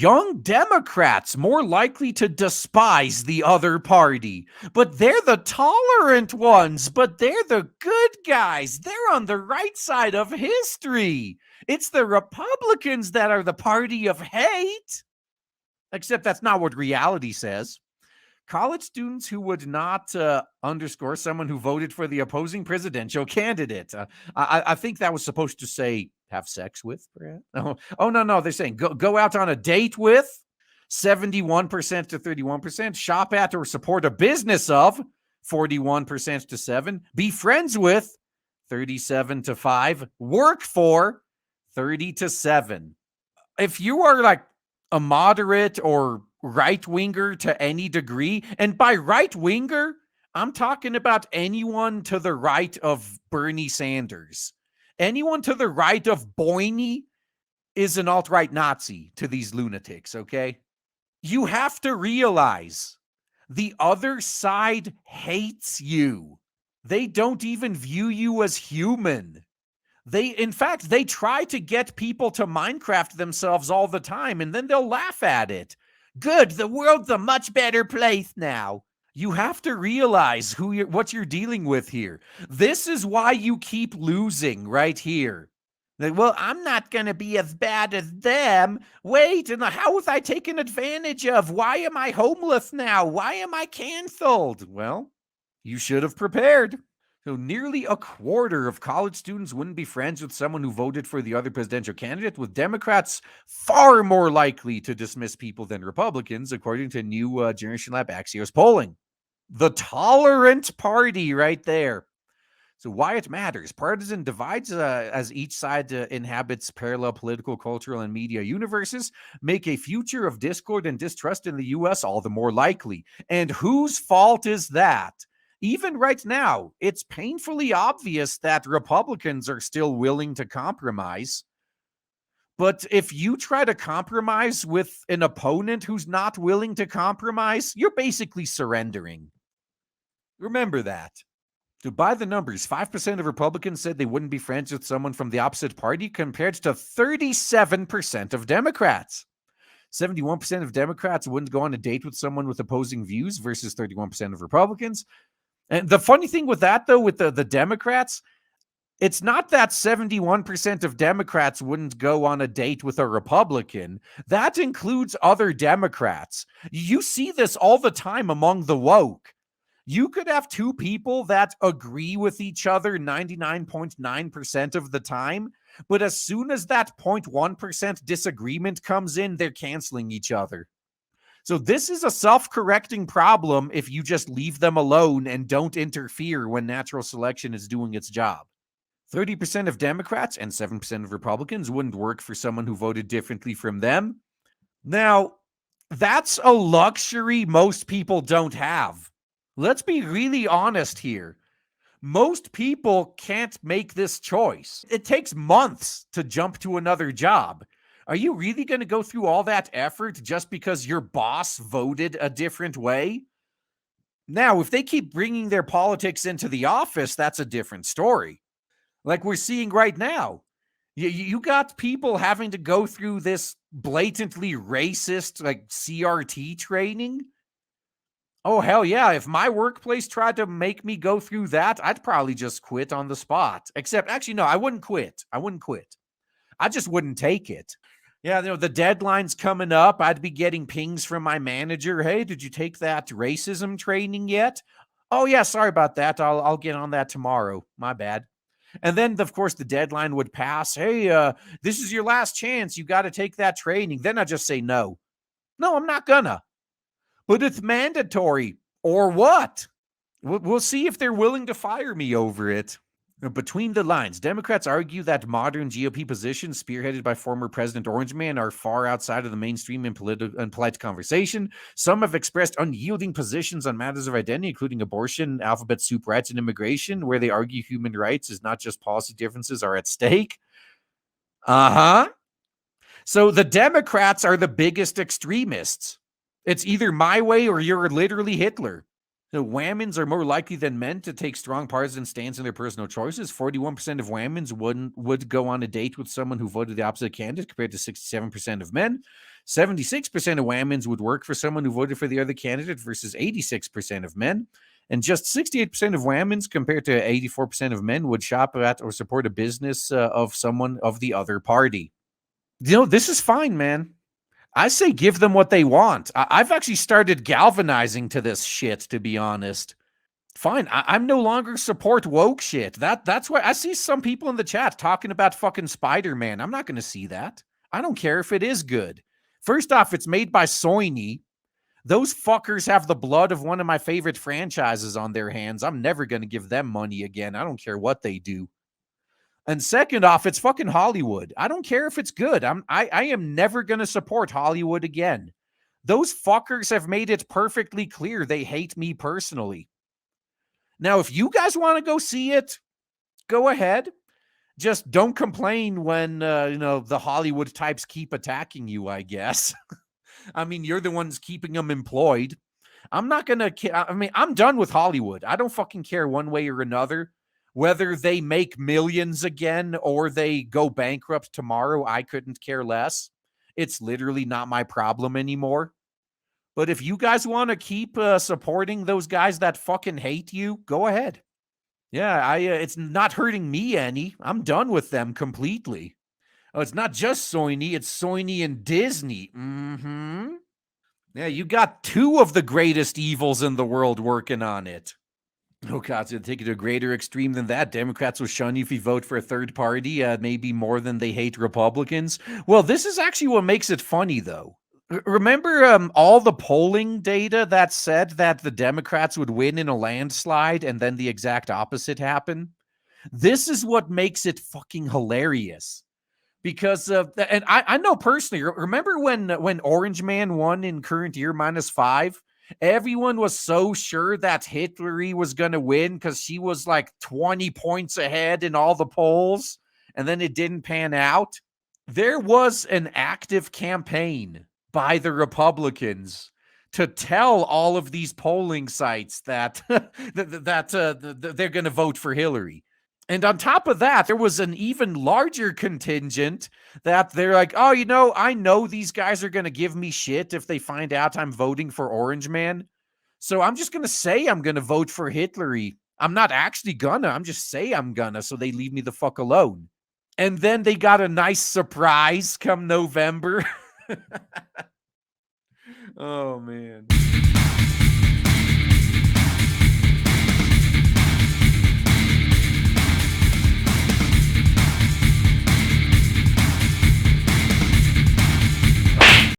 young Democrats more likely to despise the other party. But they're the tolerant ones, but they're the good guys. They're on the right side of history. It's the Republicans that are the party of hate. Except that's not what reality says. College students who would not underscore someone who voted for the opposing presidential candidate. I think that was supposed to say have sex with, perhaps. No. They're saying go out on a date with 71% to 31%. Shop at or support a business of 41% to 7. Be friends with 37 to 5. Work for 30 to 7. If you are like a moderate or right-winger to any degree, and by right-winger, I'm talking about anyone to the right of Bernie Sanders. Anyone to the right of Boyne is an alt-right Nazi to these lunatics, okay? You have to realize the other side hates you. They don't even view you as human. In fact, they try to get people to Minecraft themselves all the time, and then they'll laugh at it. Good, the world's a much better place now. You have to realize what you're dealing with here. This is why you keep losing right here. Like, well, I'm not going to be as bad as them. Wait, and how was I taken advantage of? Why am I homeless now? Why am I canceled? Well, you should have prepared. So nearly a quarter of college students wouldn't be friends with someone who voted for the other presidential candidate, with Democrats far more likely to dismiss people than Republicans, according to new Generation Lab Axios polling. The tolerant party right there. So why it matters. Partisan divides as each side inhabits parallel political, cultural, and media universes make a future of discord and distrust in the U.S. all the more likely. And whose fault is that? Even right now, it's painfully obvious that Republicans are still willing to compromise. But if you try to compromise with an opponent who's not willing to compromise, you're basically surrendering. Remember that. So by the numbers, 5% of Republicans said they wouldn't be friends with someone from the opposite party compared to 37% of Democrats. 71% of Democrats wouldn't go on a date with someone with opposing views versus 31% of Republicans. And the funny thing with that, though, with the Democrats, it's not that 71% of Democrats wouldn't go on a date with a Republican. That includes other Democrats. You see this all the time among the woke. You could have two people that agree with each other 99.9% of the time, but as soon as that 0.1% disagreement comes in, they're canceling each other. So this is a self-correcting problem if you just leave them alone and don't interfere when natural selection is doing its job. 30% of Democrats and 7% of Republicans wouldn't work for someone who voted differently from them. Now, that's a luxury most people don't have. Let's be really honest here. Most people can't make this choice. It takes months to jump to another job. Are you really going to go through all that effort just because your boss voted a different way? Now, if they keep bringing their politics into the office, that's a different story. Like we're seeing right now. You got people having to go through this blatantly racist, like CRT training. Oh, hell yeah. If my workplace tried to make me go through that, I'd probably just quit on the spot. Except, actually, no, I wouldn't quit. I just wouldn't take it. Yeah, the deadline's coming up. I'd be getting pings from my manager. Hey, did you take that racism training yet? Oh, yeah, sorry about that. I'll get on that tomorrow. My bad. And then, of course, the deadline would pass. Hey, this is your last chance. You got to take that training. Then I just say no. No, I'm not gonna. But it's mandatory. Or what? We'll see if they're willing to fire me over it. Between the lines, Democrats argue that modern GOP positions, spearheaded by former President Orange Man, are far outside of the mainstream in polite conversation. Some have expressed unyielding positions on matters of identity, including abortion, alphabet soup rights, and immigration, where they argue human rights is not just policy differences are at stake. So the Democrats are the biggest extremists. It's either my way or you're literally Hitler. Women's are more likely than men to take strong partisan stance in their personal choices. 41% of women's would go on a date with someone who voted the opposite candidate compared to 67% of men. 76% of women's would work for someone who voted for the other candidate versus 86% of men. And just 68% of women's compared to 84% of men would shop at or support a business of someone of the other party. This is fine, man. I say give them what they want. I've actually started galvanizing to this shit, to be honest. Fine, I'm no longer support woke shit. That's why I see some people in the chat talking about fucking Spider-Man. I'm not going to see that. I don't care if it is good. First off, it's made by Sony. Those fuckers have the blood of one of my favorite franchises on their hands. I'm never going to give them money again. I don't care what they do. And second off, it's fucking Hollywood. I don't care if it's good. I am never going to support Hollywood again. Those fuckers have made it perfectly clear they hate me personally. Now, if you guys want to go see it, go ahead. Just don't complain when the Hollywood types keep attacking you, I guess. I mean, you're the ones keeping them employed. I'm not going to, I'm done with Hollywood. I don't fucking care one way or another. Whether they make millions again or they go bankrupt tomorrow, I couldn't care less. It's literally not my problem anymore. But if you guys want to keep supporting those guys that fucking hate you, go ahead. Yeah, it's not hurting me any. I'm done with them completely. Oh, it's not just Sony, it's Sony and Disney. Mm-hmm. Yeah, you got two of the greatest evils in the world working on it. Oh, God, to take it to a greater extreme than that, Democrats will shun you if you vote for a third party, maybe more than they hate Republicans. Well, this is actually what makes it funny, though. Remember all the polling data that said that the Democrats would win in a landslide and then the exact opposite happened? This is what makes it fucking hilarious. Because and I know personally, remember when Orange Man won in current year -5? Everyone was so sure that Hillary was going to win because she was like 20 points ahead in all the polls, and then it didn't pan out. There was an active campaign by the Republicans to tell all of these polling sites that they're going to vote for Hillary. And on top of that, there was an even larger contingent that they're like, oh, I know these guys are going to give me shit if they find out I'm voting for Orange Man. So I'm just going to say I'm going to vote for Hillary. I'm not actually gonna. I'm just say I'm gonna, so they leave me the fuck alone. And then they got a nice surprise come November. Oh, man.